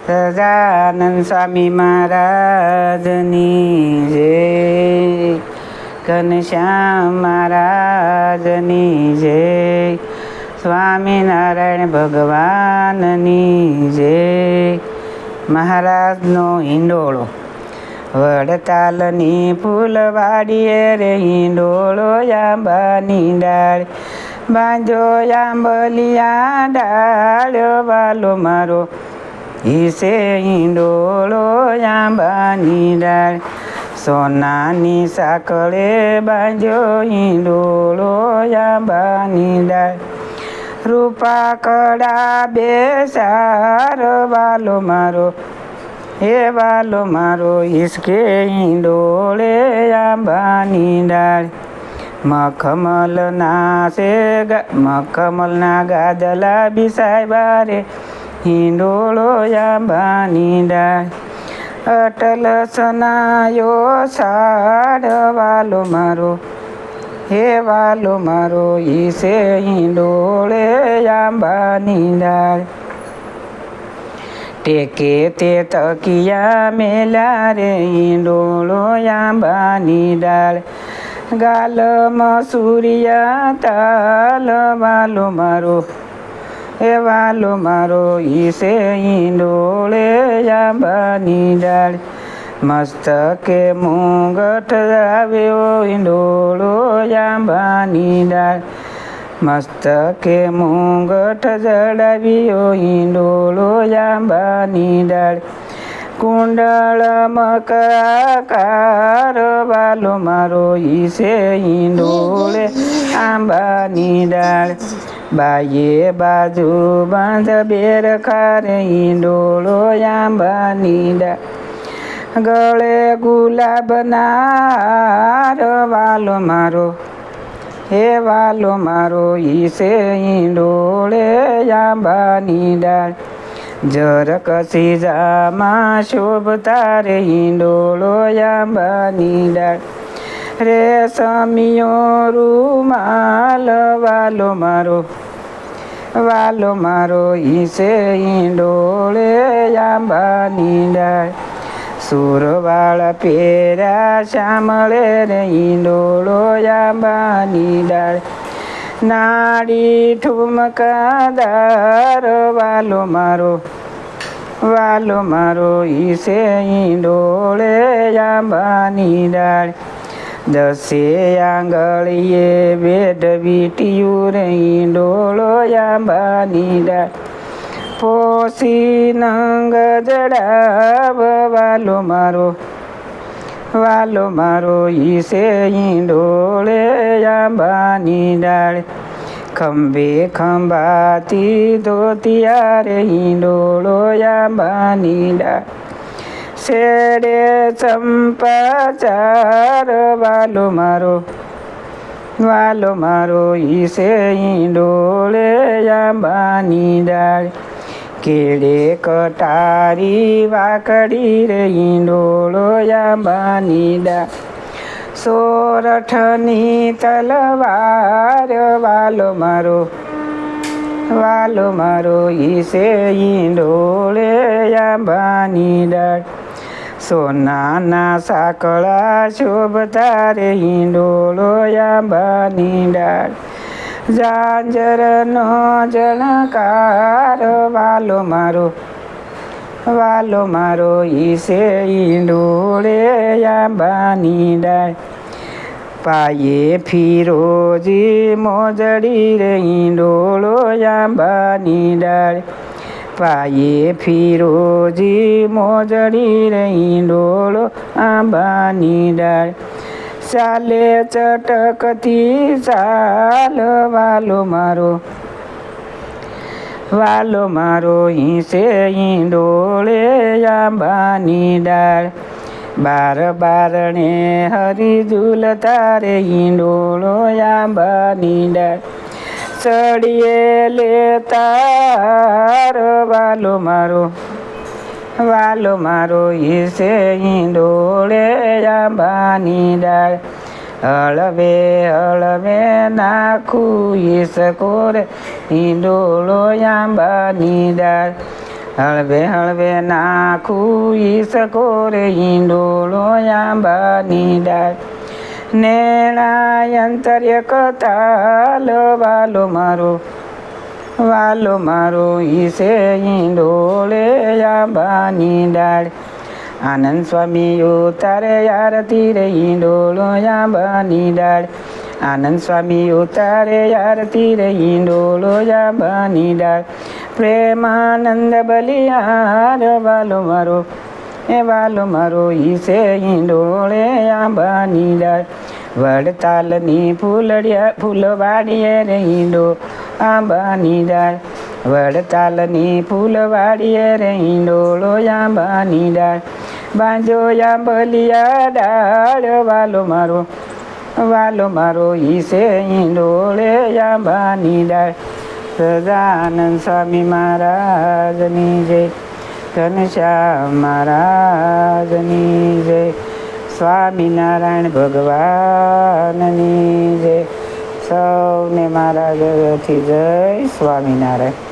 સજાનંદ સ્વામી મહારાજની જય, ઘનશ્યામ મહારાજની જય, સ્વામિનારાયણ ભગવાનની જય. મહારાજનો હિંડોળો. વડતાલની ફૂલવાડીએ રે હિંડોળો આંબાની ડાળ, બાંધો આંબલિયા ડાળ્યો વાલો મારો, ઈસે હિંડોળો આંબાની ડાળ. સોનાની સાંકળે બાંધ્યો હિંડોળો આંબાની ડાળ, રૂપા કડા બેસાર વાલો મારો, હે વાલો મારો ઈસકે હિંડોળે આંબાની ડાળ. મખમલના ગાદલા બિસાવ્યા રે હિંડોળો આંબાની ડાળ. અટલ સનાયો સાડ વાલો મારો, હે વાલો મારો ઈસે હિંડોળે આંબાની ડાળ. ટેકે તે તકિયા મેલ્યા રે હિંડોળો આંબાની ડાળ, ગાલમાં સૂર્યા તાલ વાલો મારો, હે વાલો મારો ઈસે હિંડોળે આંબાની ડાળ. મસ્તકે મુંગટ આવ્યો હિંડોળો આંબાની ડાળ, મસ્તકે મુંગટ જડાવ્યો હિંડોળો આંબાની ડાળ. કુંડળ મકરાકાર વાલો મારો ઈસે હિંડોળે આંબાની ડાળ. બાયે બાજુ બાંધ બેરખાર હિંડોળો આંબાની ડાળ. ગળે ગુલાબના હાર વાલો મારો, હે વાલો મારો ઈસે હિંડોળે આંબાની ડાળ. જર કસી જામાં શોભતા રે હિંડોળો આંબાની ડાળ. રેશમિયો રૂમાલ વાલો મારો, વાલો મારો ઈસે હિંડોળે આંબાની ડાળ. સુરવાળા પેરા શામળે રે હિંડોળો આંબાની ડાળ. નાડી ઠુમકાદાર વાલો મારો, વાલો મારો ઈસે હિંડોળે આંબાની ડાળ. દસે આંગળીએ વેઢ વીંટ્યું રે હિંડોળો આંબાની ડાળ. પોસી નંગ જડાવ વાલો મારો, વાલો મારો ઈસે હિંડોળે આંબાની ડાળ. ખંભે ખંભાતી ધોતિયા રે હિંડોળો આંબાની ડાળ. શેડે ચંપા ચાર વાલો મારો, વાલો મારો ઈસે હિંડોળે આંબાની ડાળ. કેળે કટારી વાકડી રે હિંડોળો આંબાની ડાળ. સોરઠની તલવાર વાલો મારો, વાલો મારો ઈસે હિંડોળે આંબાની ડાળ. સોનાના સાંકળા શોભતા રે હિંડોળો આંબાની ડાળ. ઝાંઝરનો ઝણકાર વાલો મારો, વાલો મારો ઈસે હિંડોળે આંબાની ડાળ. પાયે ફિરોજી મોજડી રે હિંડોળો આંબાની ડાળ. પાયે ફિરોજી મોજડી રે હિંડોળો આંબાની ડાળ. ચાલે ચટકતી ચાલ વાલો મારો, વાલો મારો ઈસે હિંડોળે આંબાની ડાળ. બાર બારણે હરી ઝૂલતા રે હિંડોળો આંબાની ડાળ. ચડીએ લેતાર વાલો મારો, વાલો મારો ઈસે હિંડોળે આંબાની ડાળ. હળવે હળવે નાખું ઈસકો રે હિંડોળો આંબાની ડાળ. હળવે હળવે નાખું ઈસકો રે ઈંડોળો આંબાની ડાળ નેણા અંતર્ય કતાલ વાલો મારો ઈસે ઈંડોળે આંબાની ડાળ આનંદ સ્વામી ઉતારે આરતી રે ઈંડોળો આંબાની ડાળ આનંદ સ્વામી ઉતારે આરતી રે ઈંડોળો આંબાની ડાળ પ્રેમાનંદ બલિયાર વાલો મારો ઈસે ઈંડોળે આંબાની ડાળ વડતાલની ફૂલવાડીએ રે ઈંડો આંબાની ડાળ વડતાલની ફૂલવાડીએ રે ઈંડોળો આંબાની ડાળ બાંજો આંબલિયા ડાળ વાલો મારો ઈસે ઈંડોળે આંબાની ડાળ સદાનંદ સ્વામી મહારાજની જય ઘનશ્યામ મહારાજની જય સ્વામિનારાયણ ભગવાનની જય સૌને મહારાજથી જય સ્વામિનારાયણ.